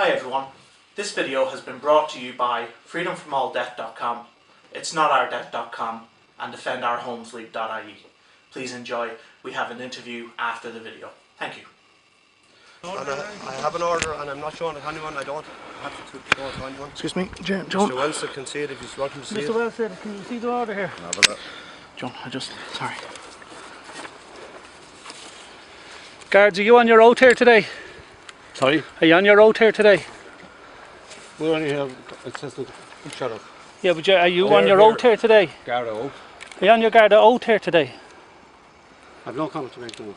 Hi everyone, this video has been brought to you by freedomfromaldebt.com, it's notourdebt.com and defendourhomesleague.ie. Please enjoy, we have an interview after the video. Thank you. I have an order and I'm not showing it to anyone, I don't have to show it to anyone. Excuse me, John. Mr. Wilson can see it if he's welcome to see it. Mr. Wilson, can you see the order here? John, sorry. Guards, are you on your oath here today? Sorry? Are you on your oath here today? We're only here, it says the sheriff. Yeah, but are you on your oath here today? Guard oath. Are you on your guard oath here today? I've no comment to make to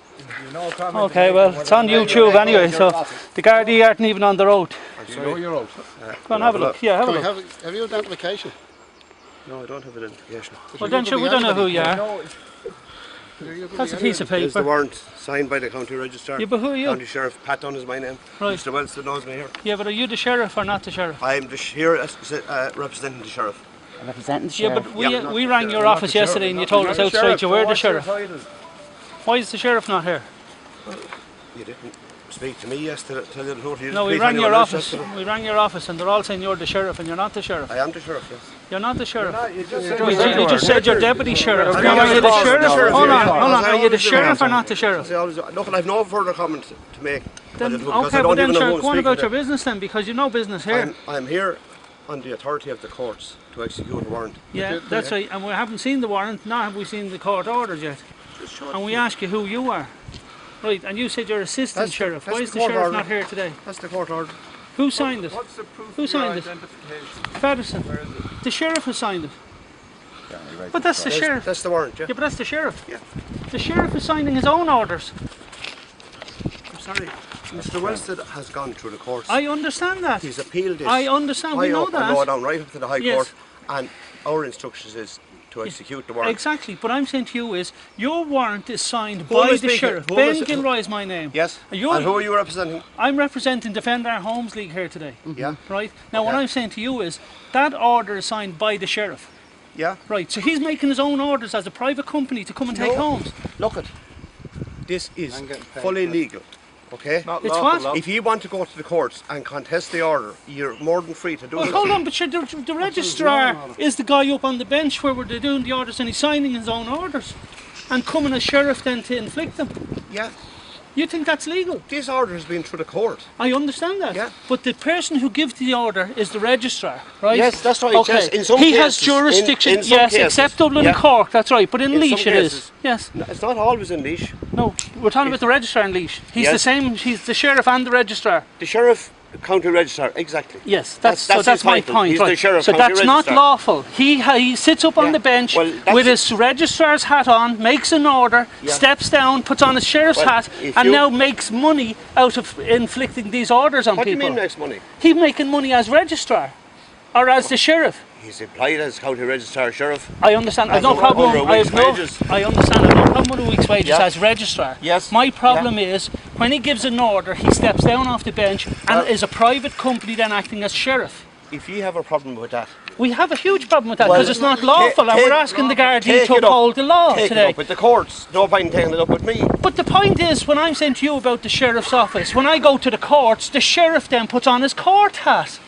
Okay, well, it's on YouTube anyway, so the Gardaí aren't even on their oath. Do you know your oath? Go on, have a look. Yeah, have a look. Have you identification? No, I don't have identification. Well, then sure, we don't know who you are. That's a piece of paper. There's the warrant signed by the county registrar. Yeah, but who are you? County Sheriff, Pat Dunn is my name. Right. Mr. Wilson knows me here. Yeah, but are you the sheriff or not the sheriff? I'm here representing the sheriff. Representing the sheriff? Yeah, but we rang your office yesterday and you told us outright you were the sheriff. Why is the sheriff not here? You didn't speak to me yesterday, tell you the truth. No, we rang your office. We rang your office and they're all saying you're the sheriff and you're not the sheriff. I am the sheriff, yes. You're not the sheriff. You just said you're deputy sheriff. Now are you the sheriff? Hold on. Are you the sheriff or not the sheriff? Look, I've no further comment to make. Then, okay, but then sure, go on about your business then, because you've no business here. I'm here on the authority of the courts to execute a warrant. Yeah, that's right. And we haven't seen the warrant, nor have we seen the court orders yet. And we ask you who you are. Right, and you said you're assistant sheriff. Why is the sheriff not here today? That's the court order. Who signed it? What's the proof Who signed it? Fedderson. The sheriff has signed it. But that's the sheriff. That's the warrant, yeah. Yeah, but that's the sheriff. Yeah. The sheriff is signing his own orders. I'm sorry. Mr. Wilson has gone through the courts. I understand that. He's appealed this. I understand, we know that. I know down right up to the High Court, and our instructions is to execute the warrant. Exactly, but I'm saying to you is, your warrant is signed by the sheriff. Ben Gilroy is my name. Yes. And who are you representing? I'm representing Defend Our Homes League here today. Yeah. Right? Now what I'm saying to you is, that order is signed by the sheriff. Yeah. Right, so he's making his own orders as a private company to come and take homes. Look it. This is fully legal. Okay? It's what? If you want to go to the courts and contest the order, you're more than free to do it. Hold on, but the registrar is the guy up on the bench where they're doing the orders and he's signing his own orders and coming as sheriff then to inflict them. Yeah. You think that's legal? This order has been through the court. I understand that. Yeah. But the person who gives the order is the registrar, right? Yes, that's right. Okay. Yes, in some he cases, has jurisdiction, in some yes, cases. except Dublin and Cork, that's right. But in Laois it is. Yes. No, it's not always in Laois. No, we're talking about the registrar in Laois. He's the same, he's the sheriff and the registrar. The sheriff, county registrar, exactly. Yes, that's my point. He's right. the sheriff, so county that's registrar. not lawful. He sits up on the bench with his registrar's hat on, makes an order, steps down, puts on his sheriff's hat, and now makes money out of inflicting these orders on people. What do you mean makes money? He's making money as registrar, or as the sheriff. He's employed as county registrar sheriff. I understand. I've no problem. I understand. I've no problem with a week's wages as registrar. Yes. My problem is when he gives an order, he steps down off the bench and is a private company then acting as sheriff. If you have a problem with that, we have a huge problem with that because it's not lawful, and we're asking the Gardaí to uphold the law today. Take it up with the courts. No point in taking it up with me. But the point is, when I'm saying to you about the sheriff's office, when I go to the courts, the sheriff then puts on his court hat.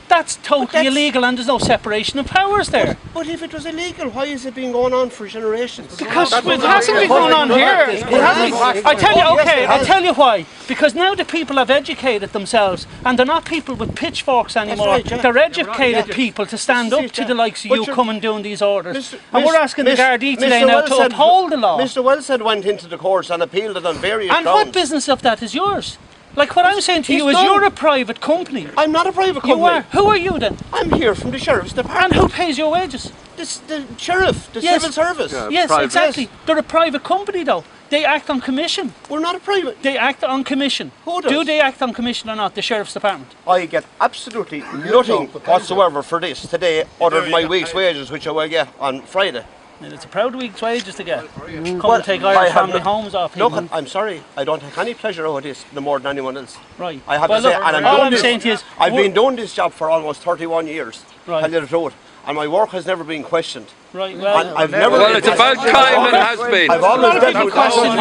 That's totally illegal and there's no separation of powers there. But if it was illegal, why is it been going on for generations? Because it hasn't been going on here. I tell you, okay, I'll tell you why. Because now the people have educated themselves and they're not people with pitchforks anymore. They're educated people to stand up to the likes of you coming doing these orders. And we're asking the Gardaí today now to uphold the law. Mr. Wilson went into the courts and appealed it on various grounds. And what business of that is yours? Like what I'm saying to you is you're a private company. I'm not a private company. You are. Who are you then? I'm here from the Sheriff's Department. And who pays your wages? The Sheriff, the Civil Service. Yeah, yes, exactly. Yes. They're a private company though. They act on commission. We're not a private. They act on commission. Who does? Do they act on commission or not, the Sheriff's Department? I get absolutely nothing whatsoever for this today other than my week's wages, which I will get on Friday. And it's a proud week's wages to get. Come and take Irish family homes off people. Look, I'm sorry, I don't take any pleasure out of this no more than anyone else. Right. I have to say, and I'm saying to you is, I've been doing this job for almost 31 years. Right. Tell you the truth. And my work has never been questioned. Right, well, I've never well, it's about time it has been. I've always been questioned.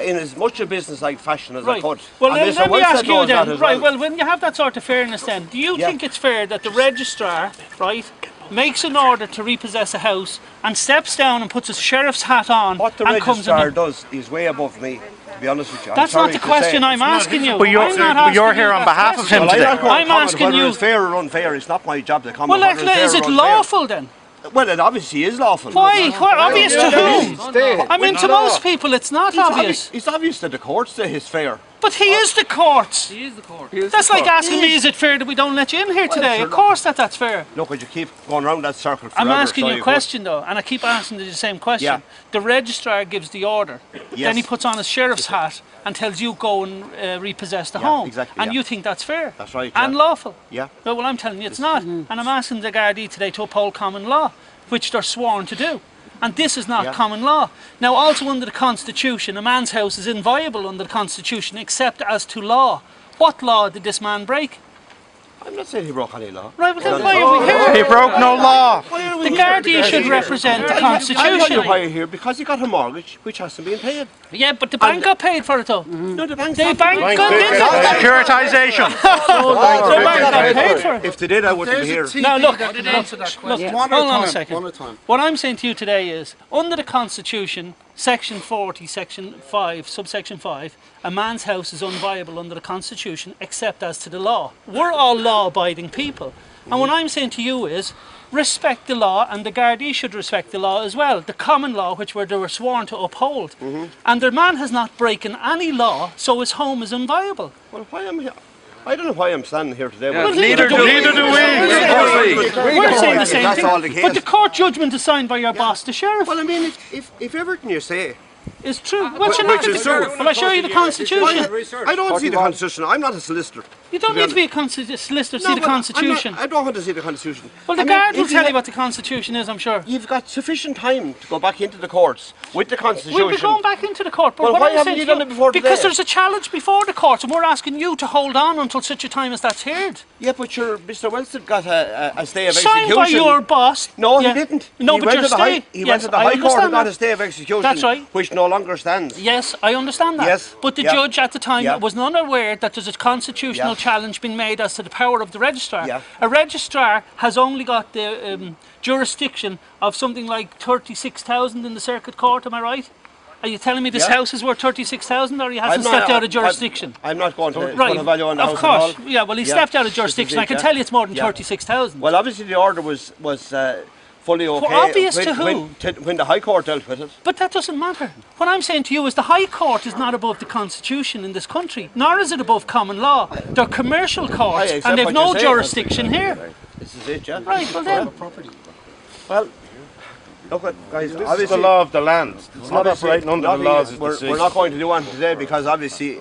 in as much a business-like fashion as I Right. could. Well, And let me Mr. ask Wilson you knows that then. as Right. well. Well, when you have that sort of fairness, then, do you Yeah. think it's fair that the registrar, right, makes an order to repossess a house and steps down and puts a sheriff's hat on What the and comes in? registrar does is way above me, to be honest with you. I'm That's not sorry the to question say. I'm asking you. But you're, I'm not asking you're you here on that behalf of him question. Well, I'm today. not going to I'm comment asking whether you- it's fair or unfair. It's not my job to comment Well, whether it's fair is or it unfair. lawful then? Well, it obviously is lawful. Why? Obvious to whom? Stay. I mean, to most people, it's not obvious. It's obvious that the court say it's fair. But he is the courts. He is the court. That's like asking me, is it fair that we don't let you in here today? sure, Of course that's fair. Look, would you keep going around that circle forever? I'm asking so you a question though, and I keep asking the same question. Yeah. The registrar gives the order, Yes. then he puts on his sheriff's hat and tells you go and repossess the Yeah, home. exactly, And yeah. you think that's fair? That's right, And yeah. lawful? Yeah. No, well, I'm telling you it's not. And I'm asking the Gardaí today to uphold common law, which they're sworn to do. And this is not Yeah. common law. Now, also under the Constitution, a man's house is inviolable under the Constitution except as to law. What law did this man break? I'm not saying he broke any law. Right, well then why are we here? He broke no law. The Gardaí should represent the I'll tell you Constitution. why you're here, because he got a mortgage which hasn't been paid. Yeah, but the bank got paid for it though. No, the bank's The not bank paid. got Securitization. The bank got paid for it. If they did, I wouldn't be here. Now look, Answer that question. hold on a second. What I'm saying to you today is, under the Constitution, Section 40, Section 5, subsection 5, a man's house is unviable under the Constitution except as to the law. We're all law-abiding people. And what I'm saying to you is, respect the law, and the Gardaí should respect the law as well. The common law, which they were sworn to uphold. And the man has not broken any law, so his home is unviable. Well, why am I here? I don't know why I'm standing here today. Well, Neither do we. We're saying the same That's all the thing. case. But the court judgment is signed by your boss, the sheriff. Well, I mean, if everything you say, It's true. What's your which is true. Will I show you the Constitution? I don't see the Constitution. I'm not a solicitor. You don't need to be a solicitor to see the but Constitution. I don't want to see the Constitution. Well, the I mean, guard will if tell you what the Constitution is, I'm sure. You've got sufficient time to go back into the courts with the Constitution. We'll be going back into the court, but Well, what why I'm haven't saying you to done it before because today? there's a challenge before the courts, and we're asking you to hold on until such a time as that's heard. Yeah, but Mr. Wilson got a stay of Signed execution. by your boss. No, Yeah. he didn't. No, he but went you're to the staying. He went to the High Court and got a stay of execution. That's right. Which no longer stands. Yes, I understand that. Yes, But the yeah. judge at the time Yeah. was not aware that there's a constitutional Yeah. challenge being made as to the power of the registrar. Yeah. A registrar has only got the jurisdiction of something like 36,000 in the circuit court, am I right? Are you telling me this Yeah. house is worth 36,000 or he hasn't I'm not- stepped out of jurisdiction? I'm not going to Right, put a value on the of house course. at all. Yeah, well, he Yeah. stepped out of This is jurisdiction. it, I can yeah. tell you it's more than Yeah. 36,000. Well, obviously the order was fully okay. obvious to who? When the High Court dealt with it. But that doesn't matter. What I'm saying to you is the High Court is not above the Constitution in this country, nor is it above common law. They're commercial courts, accept and they've what no you're saying. jurisdiction here. This is it, yeah. Right, well then. Well, look, guys, This is obviously the law of the land. It's not obviously operating under the nothing- laws of the we're sea. not going to do anything today because obviously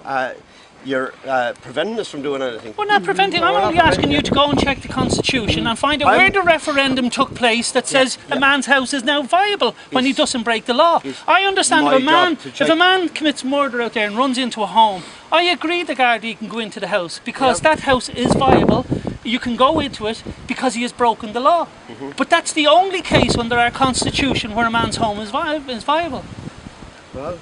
you're preventing us from doing anything. We're not preventing. I'm only asking you to go and check the Constitution and find out where the referendum took place that says a man's house is now viable when he doesn't break the law. I understand my job to if check. a man commits murder out there and runs into a home, I agree the Gardaí can go into the house because that house is viable. You can go into it because he has broken the law. But that's the only case under our Constitution where a man's home is viable. Well,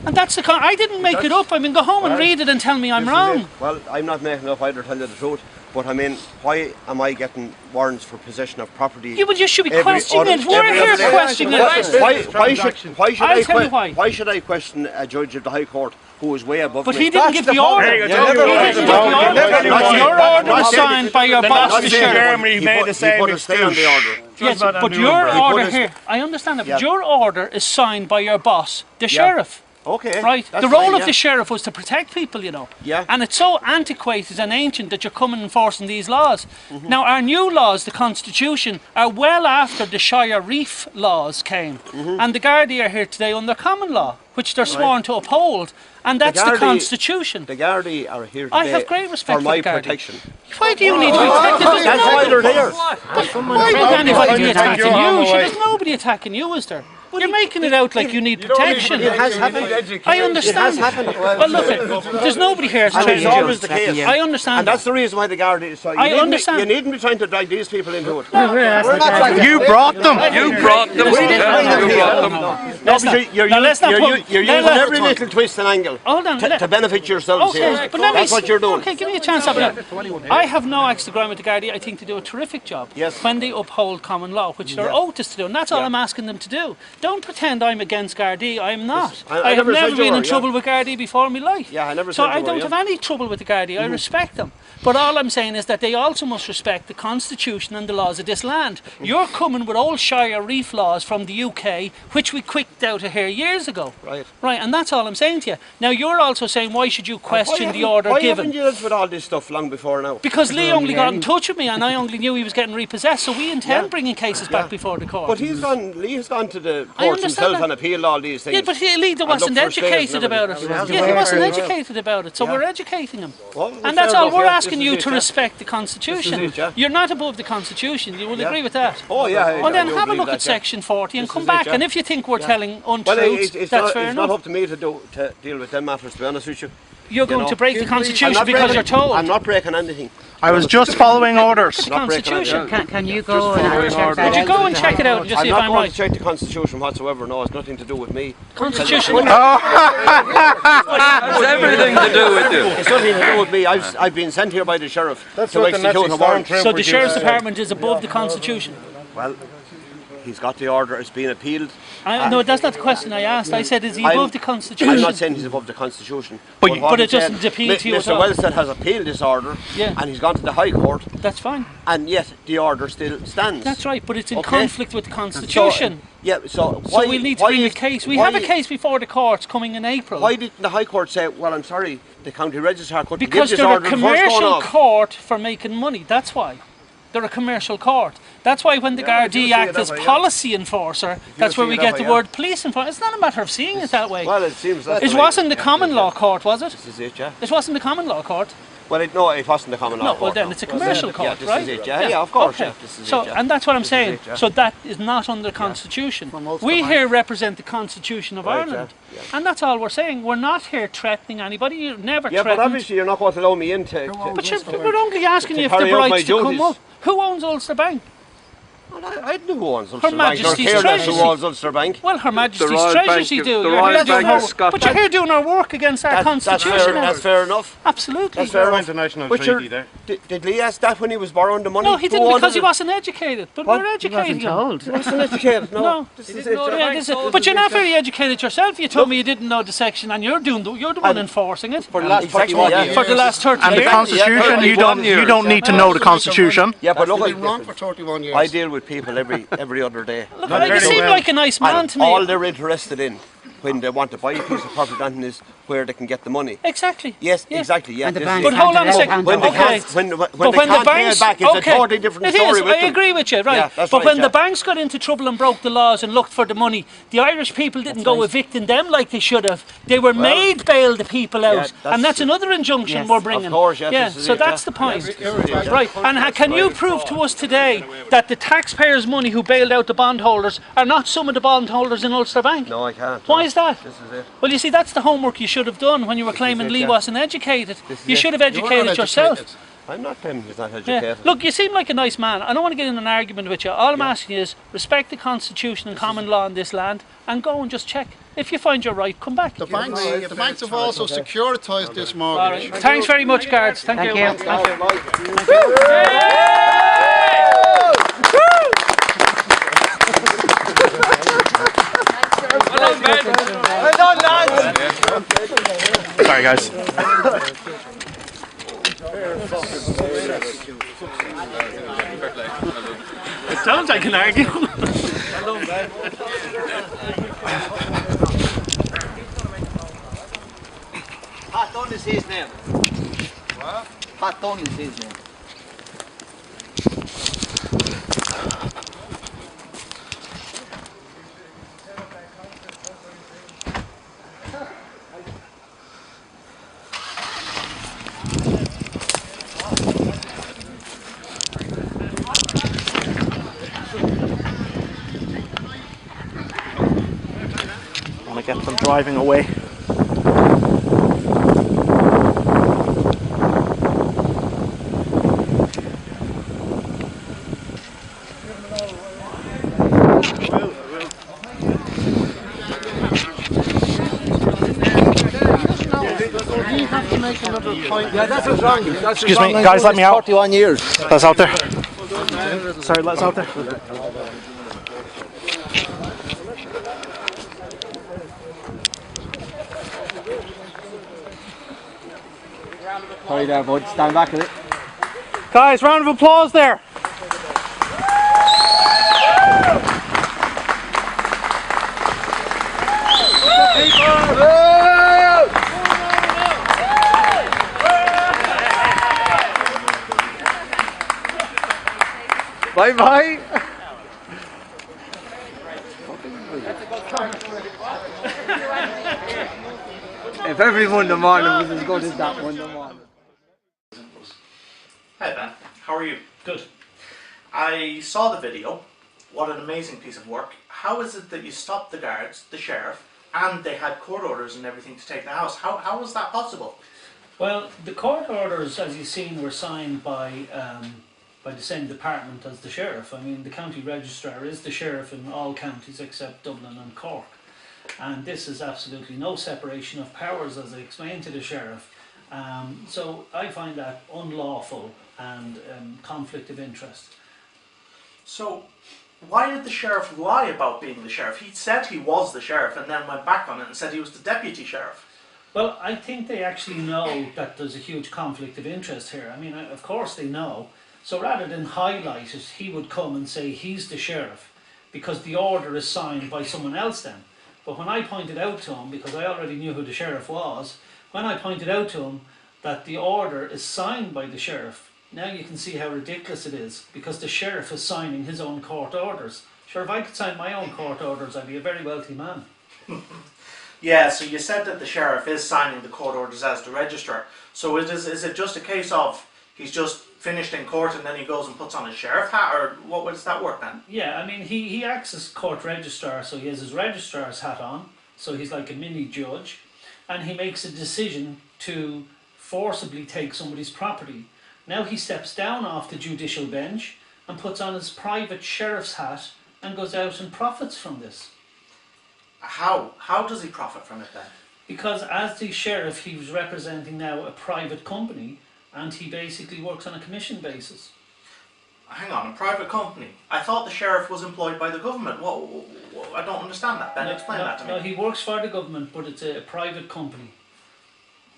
And that's the I didn't make it up. I mean, go home and read it and tell me I'm this is wrong. it. Well, I'm not making up either, to tell you the truth. But I mean, why am I getting warrants for possession of property? Yeah, but you should be every questioning it. other- We're every here other day? questioning Why it. I'll tell you why. Why should I question a judge of the High Court who is way above But me? he didn't give the order. There you He go. didn't give the order. Your order was signed by your boss, the Nazi sheriff. Germany made the same He put a stay on the order. Yes, about but that your Nuremberg. order put here, I understand that, but Yeah. your order is signed by your boss, the sheriff. Okay. Right? that's The role fine, of yeah. the sheriff was to protect people, you know. Yeah. And it's so antiquated and ancient that you're coming enforcing these laws. Now, our new laws, the Constitution, are well after the Shire Reef laws came. And the Gardaí are here today under common law, which they're sworn to uphold. And that's the Gardaí- Constitution. The Gardaí are here today I have great respect for for my the Gardaí. protection. Why do you need to be protected? There's That's why they're there. Why would anybody be attacking you? There's nobody attacking you, is there? You're making it out like you need protection. It has happened. I understand. It has happened. Well, look, there's nobody here to And tell it's you. always the case. I understand. And that's the reason why the Garda is so. I understand. You needn't be trying to drag these people into it. You brought them. You brought them. No, because you're using every little twist and angle Hold on. to benefit yourselves here. Okay, but let me. That's what you're doing. Okay, give me a chance. I have no axe to grind with the Gardaí. I think they do a terrific job when they uphold common law, which they're owed us to do, and that's all I'm asking them to do. Don't pretend I'm against Gardaí. I'm not. I have never been in trouble with Gardaí before in my life. Yeah, I never so said you I were, don't have any trouble with the Gardaí. I respect them. But all I'm saying is that they also must respect the Constitution and the laws of this land. You're coming with old Shire Reef laws from the UK, which we quicked out of here years ago. Right. Right, and that's all I'm saying to you. Now you're also saying, why should you question the order why given? haven't you dealt with all this stuff long before now? Because Lee only got in touch with me and I only knew he was getting repossessed, so we intend bringing cases back before the court. But Lee has gone to the I courts understand himself and appealed all these things. Yeah, but Lee wasn't looked for stays educated and about it. everything. Yeah, he wasn't educated about it, so we're educating him. And that's fair all. enough, We're yeah. asking This you is to it, yeah. respect the Constitution. This is it, yeah. You're not above the Constitution, you will agree with that? Oh yeah. Well then I do have a believe look that, at Section 40 and This come is back, it, yeah. and if you think we're telling Well, untruths, it's that's fair not enough. up to me to deal with them matters, to be honest with you. You're going to break the Constitution because breaking, you're told. I'm not breaking anything. I was just following orders. The Constitution. Can you go and check Would you go and check it out and just see if I'm I'm not going right? to check the Constitution whatsoever. No, it's nothing to do with me. Constitution. It's everything to do with you. It's nothing to do with me. I've been sent here by the sheriff to execute a warrant. So the Sheriff's Department is above the Constitution? Well, he's got the order. It's been appealed. No, that's not the question I asked. I said, is he above the Constitution? I'm not saying he's above the Constitution. But what it I'm doesn't saying, appeal to you at all. Mr. Wellstead has appealed this order, and he's gone to the High Court, That's fine. and yet the order still stands. That's right, but it's in Okay. conflict with the Constitution. So why? So we'll need to bring a case. We have a case before the courts coming in April. Why didn't the High Court say, well, I'm sorry, the county registrar couldn't Because give this they're a order before it's going commercial off? court for making money. That's why. They're a commercial court. That's why when the Gardaí act as policy enforcer, that's where we get the word police enforcer. It's not a matter of seeing it that way. Well, it seems that It wasn't the common law court, was it? This is it, yeah. It wasn't the common law court. Well, no, it wasn't the common law No, court. well then no. it's a commercial court, this right? is it, yeah, of course, Okay. yeah. This is So, it, yeah. and that's what I'm This is saying. it, yeah. So that is not under the Constitution. We here represent the Constitution of Right, Ireland, yeah. and that's all we're saying. We're not here threatening anybody. You've never Yeah, threatened. but obviously you're not going to allow me in to But we're only asking you if the carry out my rights to come duties. up. Who owns Ulster Bank? I know who owns Ulster Bank. Majesty's Don't care Treasury. who owns Ulster Bank. Well, Her Majesty's Royal Treasury Bank- do. the You're Royal here doing Bank our- of Scotland. But you're here doing our work against our Constitution. That's fair enough. Absolutely. That's fair enough. International But treaty there. Did Lee ask that when he was borrowing the money? No, he Who didn't owned because he it? wasn't educated. But we're educating him. He wasn't educated, no. No. This is it. Yeah, but you're not very educated yourself. You told me you didn't know the section, and you're the one enforcing it For the last for the last 30 And the years. Constitution, you don't need to know the Constitution. Yeah, but look, Been wrong for 31 years. I deal with people every other day. Look, you seem like a nice man And to me. all they're interested in when they want to buy a piece of property is where they can get the money. Exactly. Yes, exactly. Yeah. And the this bank is But it. hold on a second. When they Okay. can't, when But they when the can't pay banks, it back, it's okay, a totally different it story is. with I them. agree with you, right? Yeah, that's but right, when yeah. the banks got into trouble and broke the laws and looked for the money, the Irish people didn't go evicting them like they should have. They were made bail the people out, and that's another injunction we're bringing. Of course, yes, this is so it, that's yeah. the point, Yes, right? And can you prove to us today that the taxpayers' money who bailed out the bondholders are not some of the bondholders in Ulster Bank? No, I can't. Why is that? This is it. Well, you see, that's the homework you should have done when you were claiming Lee wasn't educated. You should have educated yourself. I'm not claiming he's not Yeah. educated. Look, you seem like a nice man. I don't want to get in an argument with you. All I'm asking you is respect the Constitution and common law in this land and go and just check. If you find you're right, come back. The banks have also securitised this All mortgage. right. Thanks very much, guards. Thank you. you. Thank you. Well done, lads. Sorry, guys. It sounds like an argument. Pat Dunn is his name. What? Pat Dunn is his name. to get them driving away. Yeah, that's what's wrong. Excuse me, guys, let me out. 41 years. That's out there. Sorry, let's out there. Sorry there, bud. Stand back a bit. Guys, round of applause there. Bye bye. If every Monday morning was as good as that Monday morning. Hi Ben, how are you? Good. I saw the video. What an amazing piece of work. How is it that you stopped the guards, the sheriff, and they had court orders and everything to take the house? How was that possible? Well, the court orders, as you've seen, were signed by the same department as the sheriff. I mean, the county registrar is the sheriff in all counties except Dublin and Cork. And this is absolutely no separation of powers, as I explained to the sheriff. So I find that unlawful and conflict of interest. So, why did the sheriff lie about being the sheriff? He said he was the sheriff and then went back on it and said he was the deputy sheriff. Well, I think they actually know that there's a huge conflict of interest here. I mean, of course they know. So rather than highlight it, he would come and say he's the sheriff because the order is signed by someone else then. But when I pointed out to him, because I already knew who the sheriff was, when I pointed out to him that the order is signed by the sheriff, now you can see how ridiculous it is, because the sheriff is signing his own court orders. Sure, if I could sign my own court orders, I'd be a very wealthy man. Yeah, so you said that the sheriff is signing the court orders as the registrar. So is it just a case of he's just finished in court and then he goes and puts on his sheriff hat, or what does that work then? Yeah, I mean, he acts as court registrar, so he has his registrar's hat on, so he's like a mini judge, and he makes a decision to forcibly take somebody's property. Now he steps down off the judicial bench and puts on his private sheriff's hat and goes out and profits from this. How? How does he profit from it then? Because as the sheriff, he was representing now a private company, and he basically works on a commission basis. Hang on, a private company? I thought the sheriff was employed by the government. I don't understand that. Ben, explain that to me. No, he works for the government, but it's a private company.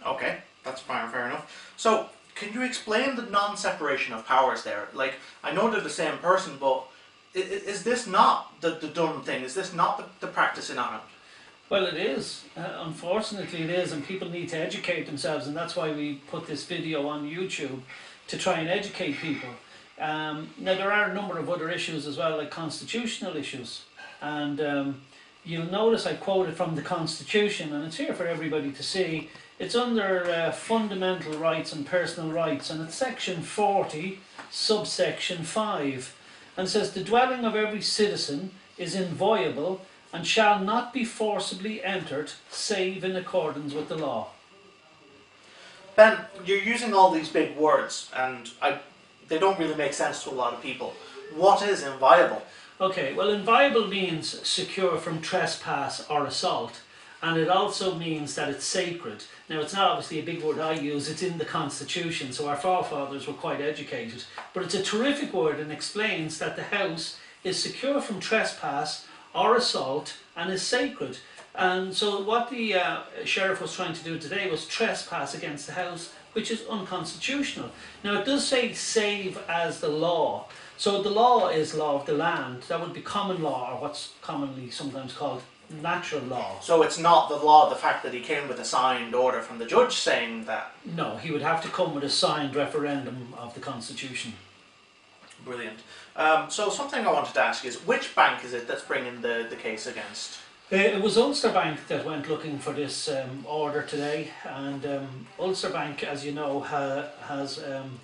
Okay, that's fine, fair enough. So, can you explain the non-separation of powers there? Like, I know they're the same person, but is this not the done thing? Is this not the practice in Ireland? Well, it is. Unfortunately, it is, and people need to educate themselves, and that's why we put this video on YouTube, to try and educate people. Now, there are a number of other issues as well, like constitutional issues, and you'll notice I quoted from the Constitution, and it's here for everybody to see. It's under fundamental rights and personal rights, and it's section 40, subsection 5, and says the dwelling of every citizen is inviolable and shall not be forcibly entered save in accordance with the law. Ben, you're using all these big words, and they don't really make sense to a lot of people. What is inviolable? Okay, well, inviolable means secure from trespass or assault, and it also means that it's sacred. Now, it's not obviously a big word I use, it's in the Constitution, so our forefathers were quite educated, but it's a terrific word and explains that the house is secure from trespass or assault and is sacred. And so what the sheriff was trying to do today was trespass against the house, which is unconstitutional. Now, it does say save as the law. So the law is law of the land. That would be common law, or what's commonly sometimes called natural law. So it's not the law, the fact that he came with a signed order from the judge saying that? No, he would have to come with a signed referendum of the Constitution. Brilliant. So something I wanted to ask is, which bank is it that's bringing the case against? It was Ulster Bank that went looking for this order today, and Ulster Bank, as you know, has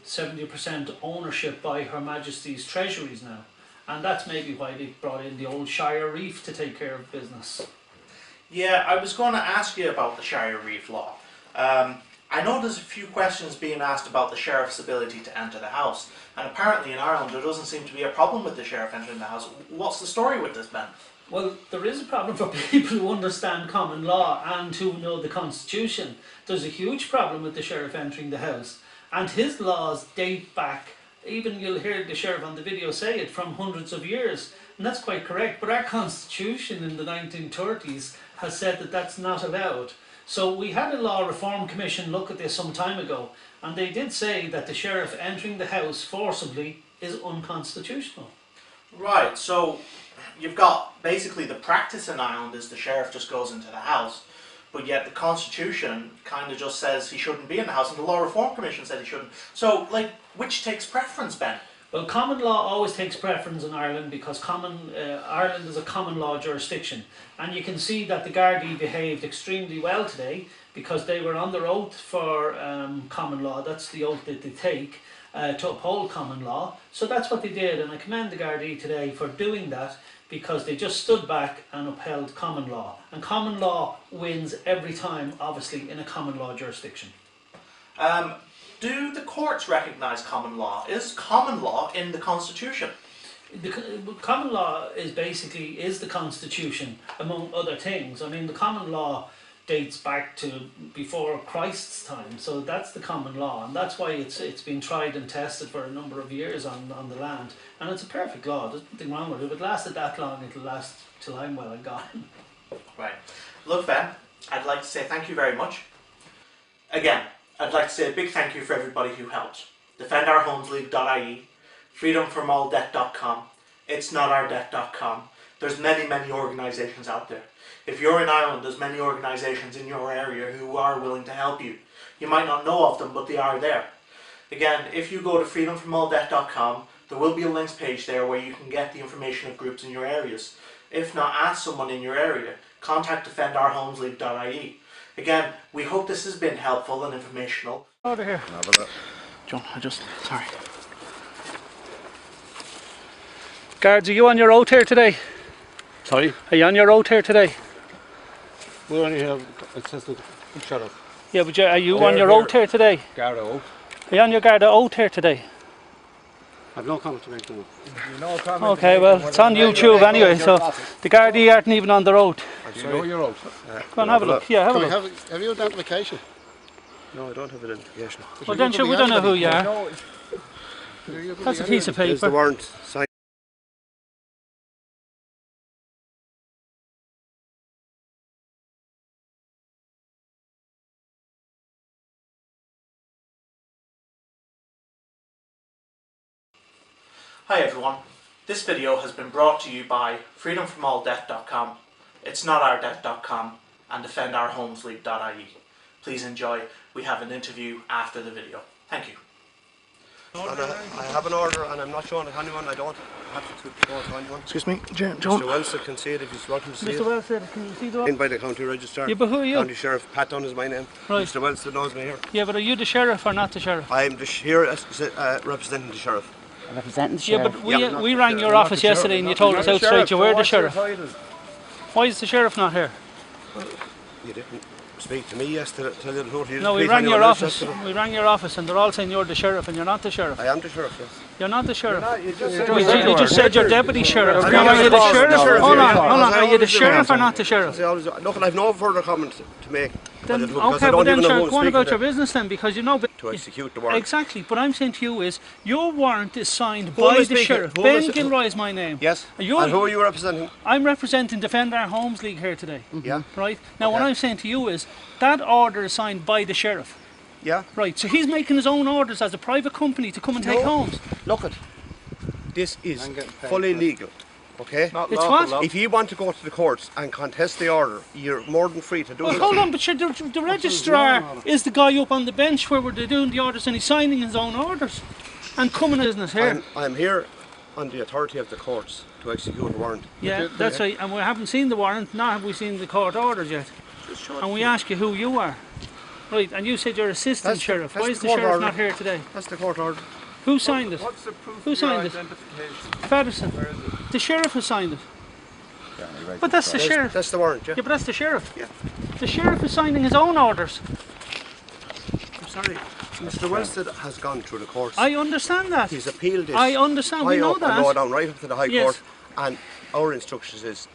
70% ownership by Her Majesty's Treasuries now, and that's maybe why they brought in the old Shire Reef to take care of business. Yeah, I was going to ask you about the Sharia Reef law. I know there's a few questions being asked about the sheriff's ability to enter the house, and apparently in Ireland there doesn't seem to be a problem with the sheriff entering the house. What's the story with this, Ben? Well, there is a problem for people who understand common law and who know the Constitution. There's a huge problem with the sheriff entering the house, and his laws date back, even you'll hear the sheriff on the video say it, from hundreds of years, and that's quite correct. But our Constitution in the 1930s has said that that's not allowed. So we had a law reform commission look at this some time ago, and they did say that the sheriff entering the house forcibly is unconstitutional. Right, so you've got basically the practice in Ireland is the sheriff just goes into the house, but yet the Constitution kind of just says he shouldn't be in the house, and the Law Reform Commission said he shouldn't. So, like, which takes preference, Ben? Well, common law always takes preference in Ireland because Ireland is a common law jurisdiction, and you can see that the Gardaí behaved extremely well today because they were under oath for common law. That's the oath that they take to uphold common law. So that's what they did, and I commend the Gardaí today for doing that because they just stood back and upheld common law. And common law wins every time, obviously, in a common law jurisdiction. Do the courts recognise common law? Is common law in the Constitution? The common law is the Constitution, among other things. I mean, the common law dates back to before Christ's time, so that's the common law, and that's why it's been tried and tested for a number of years on the land, and it's a perfect law. There's nothing wrong with it. If it lasted that long, it'll last till I'm well and gone. Right. Look, Ben, I'd like to say thank you very much. Again, I'd like to say a big thank you for everybody who helped. DefendOurHomesLeague.ie, freedomfromalldebt.com, itsnotourdebt.com. There's many organisations out there. If you're in Ireland, there's many organisations in your area who are willing to help you. You might not know of them, but they are there. Again, if you go to freedomfromalldebt.com, there will be a links page there where you can get the information of groups in your areas. If not, ask someone in your area. Contact defendourhomesleague.ie. Again, we hope this has been helpful and informational. Out of here. John, sorry. Guards, are you on your oath here today? Sorry? Are you on your oath here today? We only have, it says the shut up. Yeah, but are you on your oath here today? Garda oath. Are you on your Garda oath here today? I've no comment to make to Okay, well, it's on YouTube anyway, so the Gardaí aren't even on their oath. Do you know your oath? Go on, have a look. Yeah, have a look. Have you identification? No, I don't have identification. Well, then sure, we don't know who you are. That's a piece of paper. Is the warrant signed? Hi everyone, this video has been brought to you by freedomfromalldebt.com, itsnotourdebt.com and defendourhomesleague.ie. Please enjoy, we have an interview after the video. Thank you. I have an order and I'm not showing it to anyone, I don't have to show it to anyone. Excuse me, John. Mr. Wells can see it if he's welcome to see Mr. it. Wells, can you see the In by the county registrar. Yeah, but who are you? County Sheriff, Pat Dunn is my name. Right. Mr. Wells knows me here. Yeah, but are you the sheriff or not the sheriff? I'm here representing the sheriff. Representing the Yeah, sheriff. but we rang your office yesterday and you told us outright you were the sheriff. Why is the sheriff not here? You didn't speak to me yesterday, tell you the truth. No, we rang your office. We rang your office and they're all saying you're the sheriff and you're not the sheriff. I am the sheriff, yes. You're not the sheriff. You just said you're deputy sheriff. Now, are you the sheriff? Hold on. Are you the sheriff or not the sheriff? Look, I have no further comment to make. Then, because okay, I but don't then even know sure, who I'm go on speaking about to. your business then, because you know... To execute the warrant. Exactly, but I'm saying to you is, your warrant is signed Who am I by the speaking? sheriff. Who am I Ben s- Gilroy is my name. Yes. And And who are you representing? I'm representing Defend Our Homes League here today. Yeah. Right? Now what I'm saying to you is, that order is signed by the sheriff. Yeah. Right, so he's making his own orders as a private company to come and take homes. Look it. This is fully legal. Okay? It's what? If you want to go to the courts and contest the order, you're more than free to do Well, it. hold on, but sure, the registrar is the guy up on the bench where they're doing the orders and he's signing his own orders and coming to business here. I'm here on the authority of the courts to execute a warrant. Yeah, that's right, and we haven't seen the warrant, nor have we seen the court orders yet. And we ask you who you are. Right, and you said you're assistant sheriff. Why is the sheriff not here today? That's the court order. Who signed it? What's the proof Who of your signed it? identification? Fedderson. The sheriff has signed it. But that's the sheriff. That's the warrant, yeah. Yeah, but that's the sheriff. Yeah. The sheriff is signing his own orders. I'm sorry. Mr. Wellstead has gone through the courts. I understand that. He's appealed this. I understand. We know that. I know down right up to the High Yes. Court, and our instructions is